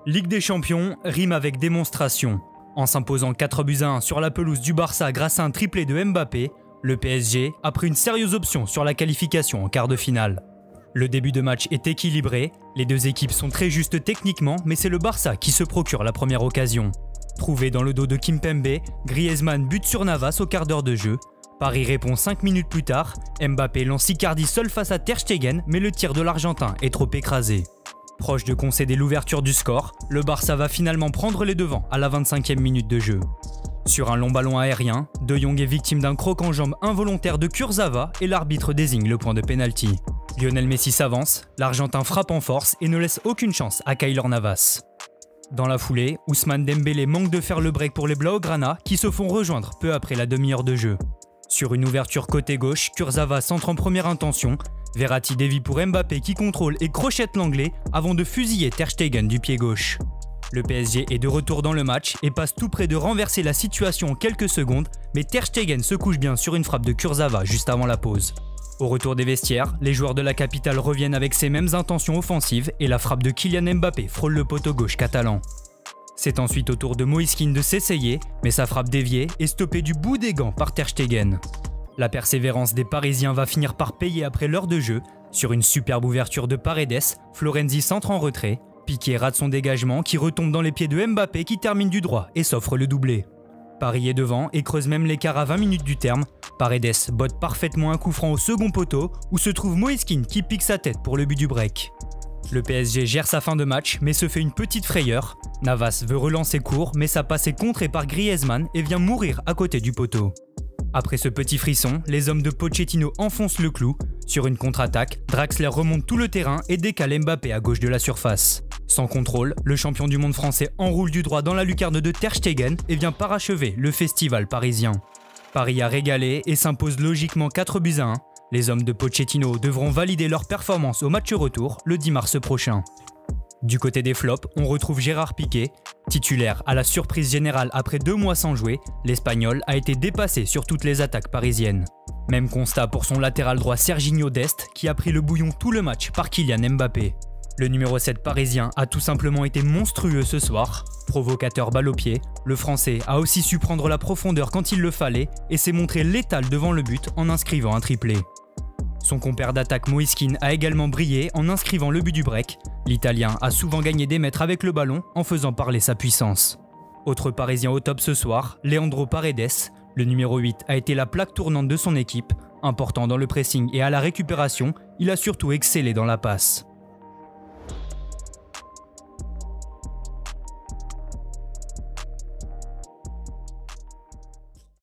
Ligue des Champions rime avec démonstration. En s'imposant 4-1 sur la pelouse du Barça grâce à un triplé de Mbappé, le PSG a pris une sérieuse option sur la qualification en quart de finale. Le début de match est équilibré, les deux équipes sont très justes techniquement, mais c'est le Barça qui se procure la première occasion. Trouvé dans le dos de Kimpembe, Griezmann bute sur Navas au quart d'heure de jeu. Paris répond 5 minutes plus tard, Mbappé lance Icardi seul face à Ter Stegen, mais le tir de l'Argentin est trop écrasé. Proche de concéder l'ouverture du score, le Barça va finalement prendre les devants à la 25e minute de jeu. Sur un long ballon aérien, De Jong est victime d'un croc en jambe involontaire de Kurzawa et l'arbitre désigne le point de pénalty. Lionel Messi s'avance, l'Argentin frappe en force et ne laisse aucune chance à Keylor Navas. Dans la foulée, Ousmane Dembélé manque de faire le break pour les Blaugrana qui se font rejoindre peu après la demi-heure de jeu. Sur une ouverture côté gauche, Kurzawa centre en première intention, Verratti dévie pour Mbappé qui contrôle et crochette l'anglais avant de fusiller Ter Stegen du pied gauche. Le PSG est de retour dans le match et passe tout près de renverser la situation en quelques secondes, mais Ter Stegen se couche bien sur une frappe de Kurzawa juste avant la pause. Au retour des vestiaires, les joueurs de la capitale reviennent avec ces mêmes intentions offensives et la frappe de Kylian Mbappé frôle le poteau gauche catalan. C'est ensuite au tour de Moise Kean de s'essayer, mais sa frappe déviée est stoppée du bout des gants par Ter Stegen. La persévérance des Parisiens va finir par payer après l'heure de jeu. Sur une superbe ouverture de Paredes, Florenzi centre en retrait. Piqué rate son dégagement qui retombe dans les pieds de Mbappé qui termine du droit et s'offre le doublé. Paris est devant et creuse même l'écart à 20 minutes du terme. Paredes botte parfaitement un coup franc au second poteau où se trouve Moise Kean qui pique sa tête pour le but du break. Le PSG gère sa fin de match mais se fait une petite frayeur. Navas veut relancer court mais sa passe est contrée par Griezmann et vient mourir à côté du poteau. Après ce petit frisson, les hommes de Pochettino enfoncent le clou. Sur une contre-attaque, Draxler remonte tout le terrain et décale Mbappé à gauche de la surface. Sans contrôle, le champion du monde français enroule du droit dans la lucarne de Ter Stegen et vient parachever le festival parisien. Paris a régalé et s'impose logiquement 4-1. Les hommes de Pochettino devront valider leur performance au match retour le 10 mars prochain. Du côté des flops, on retrouve Gérard Piqué. Titulaire à la surprise générale après 2 mois sans jouer, l'Espagnol a été dépassé sur toutes les attaques parisiennes. Même constat pour son latéral droit Serginho Dest qui a pris le bouillon tout le match par Kylian Mbappé. Le numéro 7 parisien a tout simplement été monstrueux ce soir. Provocateur balle au pied, le Français a aussi su prendre la profondeur quand il le fallait et s'est montré létal devant le but en inscrivant un triplé. Son compère d'attaque Moise Kean a également brillé en inscrivant le but du break. L'Italien a souvent gagné des mètres avec le ballon en faisant parler sa puissance. Autre Parisien au top ce soir, Leandro Paredes. Le numéro 8 a été la plaque tournante de son équipe. Important dans le pressing et à la récupération, il a surtout excellé dans la passe.